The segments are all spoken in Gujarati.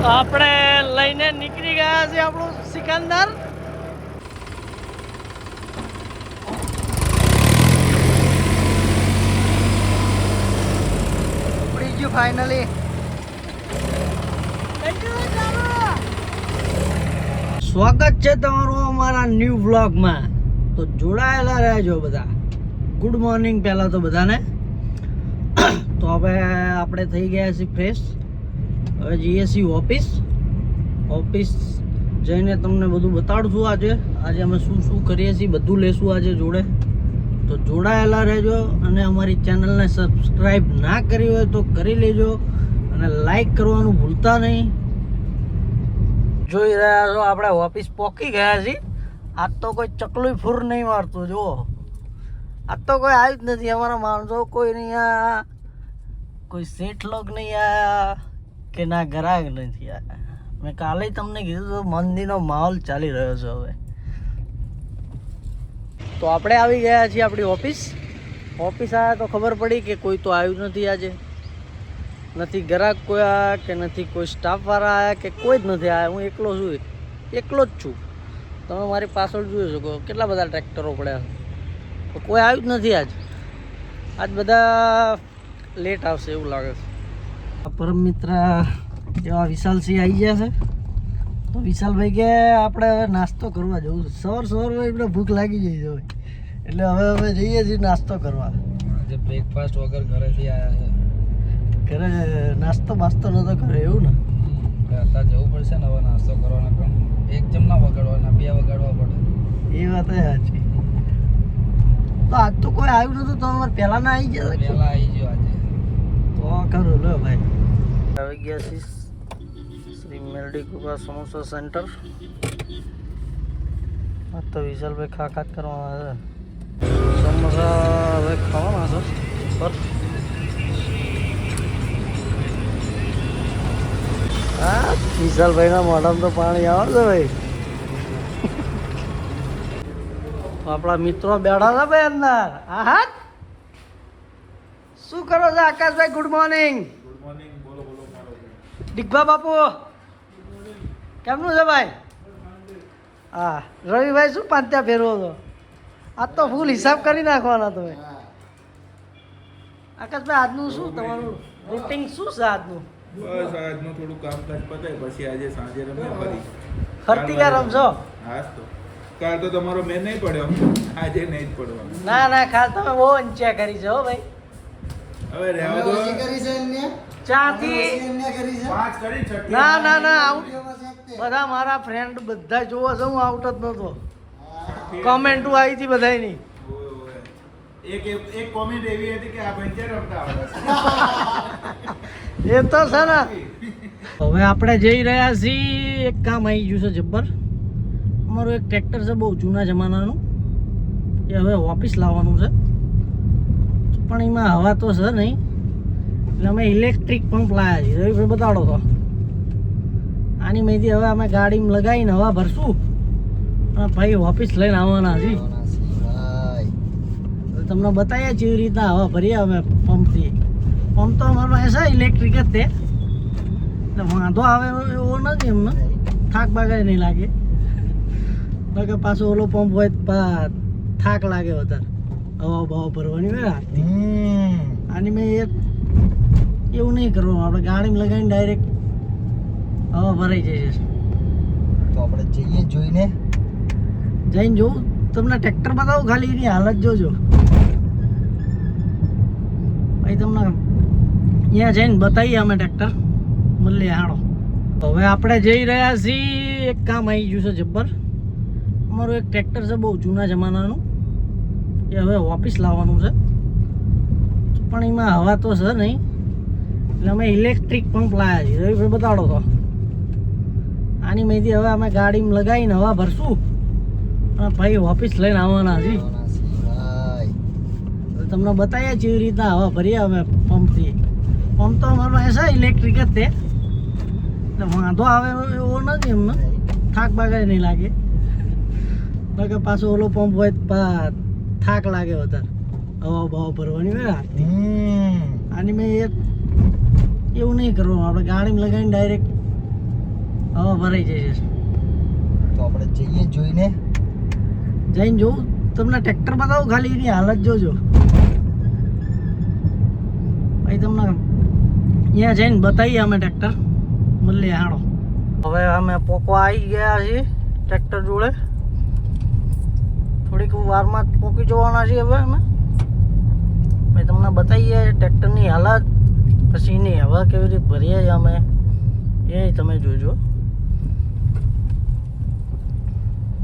આપણે લઈને નીકળી ગયા છે આપણું સિકંદર. ઉપડી ગયું ફાઇનલી. સ્વાગત છે તમારું અમારા ન્યૂ વ્લોગમાં. તો જોડાયેલા રહેજો બધા. ગુડ મોર્નિંગ પહેલાં તો બધાને. તો હવે આપણે થઈ ગયા છીએ ફ્રેશ. હવે જઈએ છીએ ઓફિસ જઈને તમને બધું બતાડશું. આજે અમે શું શું કરીએ છીએ બધું લેશું આજે જોડે. તો જોડાયેલા રહેજો અને અમારી ચેનલને સબસ્ક્રાઈબ ના કરી હોય તો કરી લેજો અને લાઈક કરવાનું ભૂલતા નહીં. જોઈ રહ્યા છો આપણે ઓફિસ પહોંચી ગયા છીએ. આજ તો કોઈ ચકલું ફૂર નહીં મારતું. જુઓ આજ તો કોઈ આવ્યું જ નથી. અમારા માણસો કોઈ નહીં આયા, કોઈ શેઠ લોક નહીં આયા કે ના ગ્રાહક નથી આયા. મેં કાલે તમને કીધું તો મંદીનો માહોલ ચાલી રહ્યો છે હવે. તો આપણે આવી ગયા છીએ આપણી ઓફિસ આવ્યા તો ખબર પડી કે કોઈ તો આવ્યું નથી આજે. નથી ગ્રાહક કોઈ આવ્યા કે નથી કોઈ સ્ટાફવાળા આવ્યા કે કોઈ જ નથી આવ્યા. હું એકલો જ છું. તમે મારી પાછળ જોઈ શકો કેટલા બધા ટ્રેક્ટરો પડ્યા. તો કોઈ આવ્યું જ નથી આજ બધા લેટ આવશે એવું લાગે છે. પરમ મિત્ર જેવા વિશાલસિંહ આવી ગયા છે. તો વિશાલભાઈ કે આપણે હવે નાસ્તો કરવા જવું છે. સવારમાં એટલે ભૂખ લાગી જાય છે એટલે હવે જઈએ છીએ નાસ્તો કરવા. આજે બ્રેકફાસ્ટ વગર ઘરેથી આવ્યા છે. ઘરે નાસ્તો બાસ્તો નતો કરે એવું ને. અત્યારે જવું પડશે ને હવે નાસ્તો કરવાના. પણ એક જમના વગાડવાના, 2 વગાડવા પડે. એ વાત સાચી. તો આજ તો કોઈ આવ્યું નતું. તો અમારે પહેલા ના આવી ગયા. પહેલા આવી ગયો આજે તો કરું લો ભાઈ. આવી ગયા છીએ શ્રી મેલડી કૃપા સમોસા સેન્ટર. આ તો વિશાલભાઈ ખાત કરવાના છે. સમોસા હવે ખાવાના છે પર. હા વિશાલભાઈના મોઢામાં તો પાણી આવે છે ભાઈ. આપણા મિત્રો બેઠા છે ભાઈ અંદર. હા શું કરો છો આકાશભાઈ? Good morning. દિગ્ભા બાપુ કેમનું છે ભાઈ? હા રવિભાઈ શું પાંત્યા ફેરવો છો? આજ તો ફૂલ હિસાબ કરી નાખવાના તમે. આકાશભાઈ આજનું શું તમારું રૂટિન શું છે આજનું? બસ આજનું થોડું કામકાજ પતાય પછી આજે સાંજે રમ્યા ફરી. ફરતી ક્યાં રમશો? હાસ તો કાલ તો તમારો મેં નહીં પડ્યો, આજે નહીં જ પડવાનો. ના ખાસ તમે બહુ અંચ્યા કરી છે હો ભાઈ. હવે રહેવા દો. ચાથી 5 કરી છઠ્ઠી. ના આઉટ બધા મારા ફ્રેન્ડ બધા જોવો છે. હું આઉટ જ નતો. કોમેન્ટો આવી હતી બધાની. એક કોમેન્ટ એવી હતી કે આ ભાઈ રમતા આવડે. એ તો છે ને. હવે આપણે જઈ રહ્યા છીએ. એક કામ આવી ગયું છે જબ્બર. અમારું એક ટ્રેક્ટર છે બહુ જૂના જમાનાનું. એ હવે ઓફિસ લાવવાનું છે. પણ એમાં હવા તો છે નહીં એટલે અમે ઇલેક્ટ્રિક પંપ લાવ્યા છીએ. રવિભાઈ બતાડો તો. આની મેથી હવે અમે ગાડીમાં લગાવીને હવા ભરશું અને ભાઈ ઓફિસ લઈને આવવાના છીએ. તમને બતાવીએ જેવી રીતના હવા ભરીએ અમે પંપથી. પંપ તો અમારો છે ઇલેક્ટ્રિક જ તે એટલે વાંધો આવે એવો નથી. એમને થાક બાગાય નહીં લાગે. બાકી પાછો ઓલો પંપ હોય થાક લાગે વધારે હવા બવા ભરવાની હોય હાથથી. આની મેં એવું નહીં કરવાનું. આપણે ગાડીમાં લગાવીને ડાયરેક્ટ હવા ભરાઈ જાય છે. તો આપણે જઈને જોઈને જોઉં તમને ટ્રેક્ટર બતાવું. ખાલી એની હાલત જોજો ભાઈ. તમને અહીંયા જઈને બતાવીએ અમે ટ્રેક્ટર મળીએ હાડો. હવે આપણે જઈ રહ્યા છીએ. એક કામ આવી ગયું છે જબ્બર. અમારું એક ટ્રેક્ટર છે બહુ જૂના જમાનાનું. એ હવે ઓફિસ લાવવાનું છે. પણ એમાં હવા તો છે નહીં એટલે અમે ઇલેક્ટ્રિક પંપ લાવ્યા છીએ. રવિભાઈ બતાડો તો. આની મેથી હવે અમે ગાડીમાં લગાવીને હવા ભરશું અને ભાઈ ઓફિસ લઈને આવવાના છીએ. તમને બતાવીએ જેવી રીતના હવા ભરીએ અમે પંપથી. પંપ તો અમારો છે ઇલેક્ટ્રિક જ તે એટલે વાંધો આવે એવો નથી. એમને થાક બાગાય નહીં લાગે. બાકી પાછો ઓલો પંપ હોય થાક લાગે વધારે હવા બવા ભરવાની હોય હાથથી. આની મેં એવું નહીં કરવાનું. આપણે ગાડીમાં લગાવીને ડાયરેક્ટ હવે ભરાઈ જશે. તો આપણે જઈએ જોઈને. જઈને જોઉં તમને ટ્રેક્ટર બતાવું, ખાલી એની હાલત જોજો. ભાઈ તમને અહીંયા જઈને બતાવીએ અમે ટ્રેક્ટર. મળીએ હાડો. હવે અમે પોકવા આવી ગયા છીએ ટ્રેક્ટર જોડે. થોડીક વારમાં જ પોકી જવાના છીએ હવે અમે. ભાઈ તમને બતાવીએ ટ્રેક્ટરની હાલત, પછી એની હવા કેવી રીતે ભરીએ છીએ અમે એ તમે જોજો.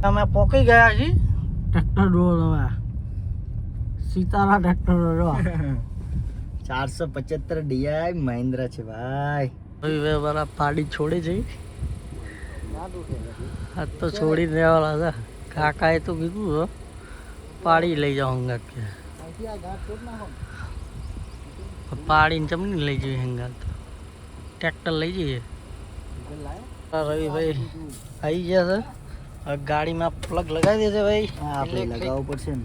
અમે પોકી ગયા છીએ ટ્રેક્ટર જોડે. તમે સીતારા ટ્રેક્ટર જો 475 DI મહિન્દ્રા છે ભાઈ. હવે બરા પાડી છોડી જઈ. આ તો છોડી દેવાના હતા. કાકાએ તો કીધું તો પાડી લઈ જાઓ હંગાત કે. પાડીને ચમની લઈ જઈએ હંગાત. ટ્રેક્ટર લઈ જઈએ. રવિભાઈ આવી ગયા છે. હવે ગાડીમાં પ્લગ લગાવી દેશે ભાઈ. હા આપણે લગાવવું પડશે ને.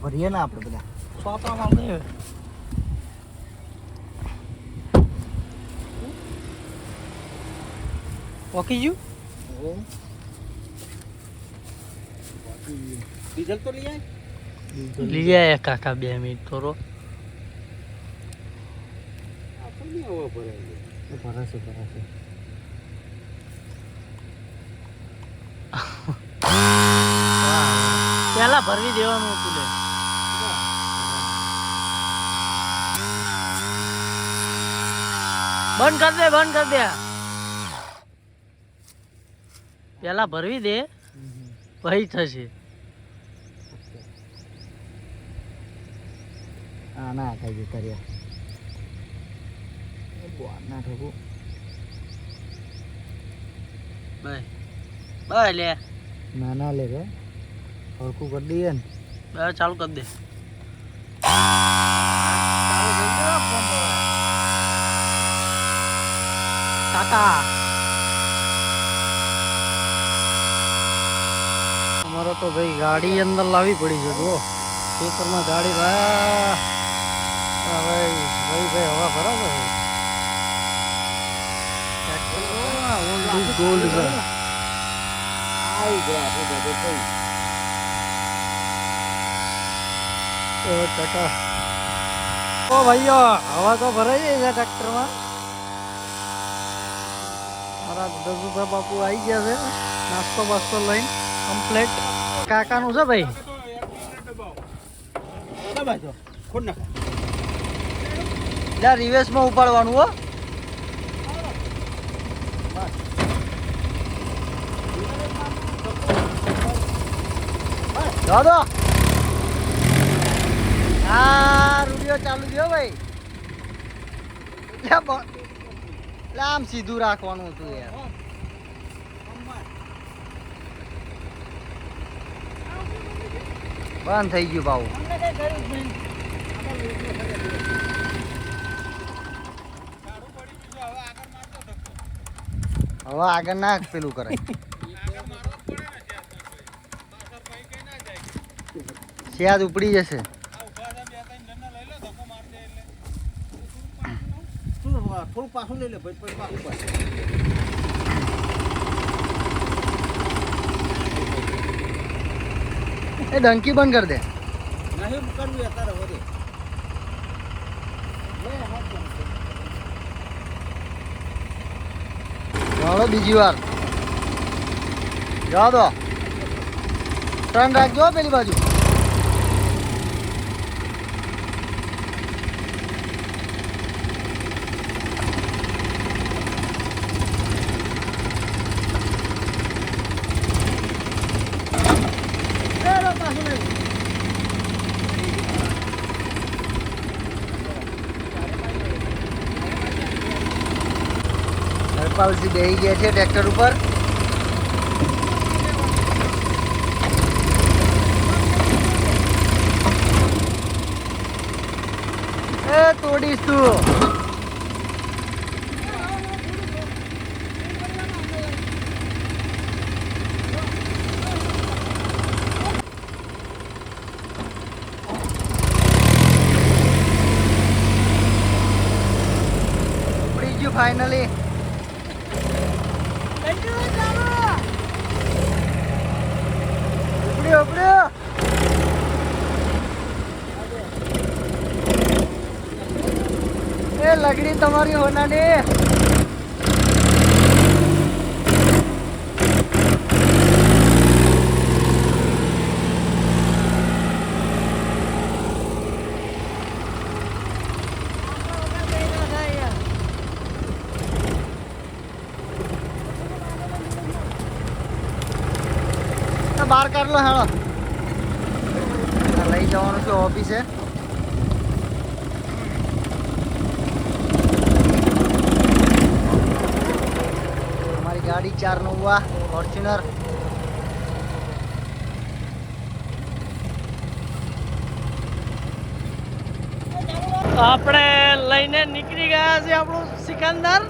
ભરીએ ને આપણે બધા. સોંપવામાં દે. પોકી ગયું. ડીઝલ તો લઈ લઈ આયા કાકા 2 મિનિટ તો રો. ભરાશે. પેલા ભરવી દેવાનું હતું લે. બંધ કર દે. પેલા ભરવી દે પછી થશે. હા ના કઈ કર્યા ના ઠોકું. બાય લે. ના લે રે હરખું કરી દઈએ ને. ચાલુ કરી દે. કાકા અમારો તો ભાઈ ગાડી અંદર લાવવી પડી છે. જો પેપરમાં ગાડી ભાઈ હવા બરાબર ગોલ્ડ છે. ઓ ભાઈઓ હવા તો ભરાઈ જાય છે ટ્રેક્ટરમાં. મારા દસુભાઈ બાપુ આવી ગયા છે નાસ્તો બાસ્તો લઈને કમ્પ્લેટ. કાકાનું છે ભાઈ. રિવેશમાં ઉપાડવાનું હો. દાદો આ રૂડિયો ચાલુ થયો ભાઈ. આમ સીધું રાખવાનું હતું યાર. બંધ થઈ ગયું ભાવ. હવે આગળ ના પેલું કરે. સ્યાદ ઉપડી જશે. થોડું પાછું લઈ લે ભાઈ. એ ડંકી બંધ કરી દે. નહીં કરવું અત્યારે વધે. ચાલો બીજી વાર જવા દો. ટર્ન રાખજો પેલી બાજુ. હરપાલજી બેસી ગયા છે ટ્રેક્ટર ઉપર. એ તોડીશ તું. ઉપડી ગયું ફાઇનલી. ઉપડ્યો ઉપડ્યો એ લગડી તમારી હોનાની બહાર કાઢ લો હેળો લઈ જવાનું છે ઓફિસે અમારી ગાડી 4 ફોર્ચ્યુનર આપણે લઈને નીકળી ગયા છે આપણું સિકંદર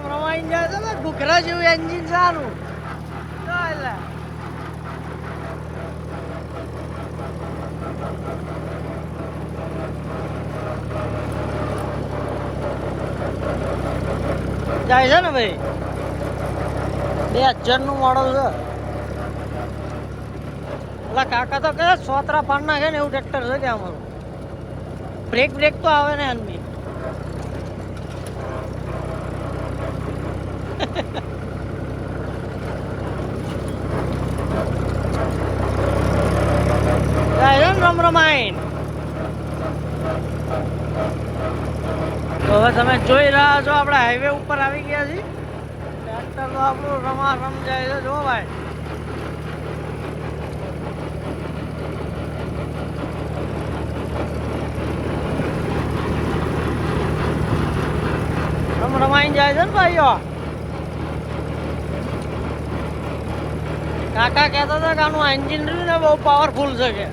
રમાઈ જાય છે ને ઘૂઘરા જેવું એન્જિન સારું જાય છે ને ભાઈ 2000 નું મોડલ છે પેલા કાકા તો કહે સોતરા પાડ નાખે ને એવું ટ્રેક્ટર છે કે અમારું બ્રેક તો આવે ને એમની રમરમાઈન તો હવે તમે જોઈ રહ્યા છો આપણે હાઈવે ઉપર આવી ગયા છીએ ટ્રેક્ટર તો આપણું રમ જાય છે જો ભાઈ રમાઈને જાય છે ને ભાઈઓ કાકા કહેતા હતા કે આનું એન્જિન ને બહુ પાવરફુલ છે કે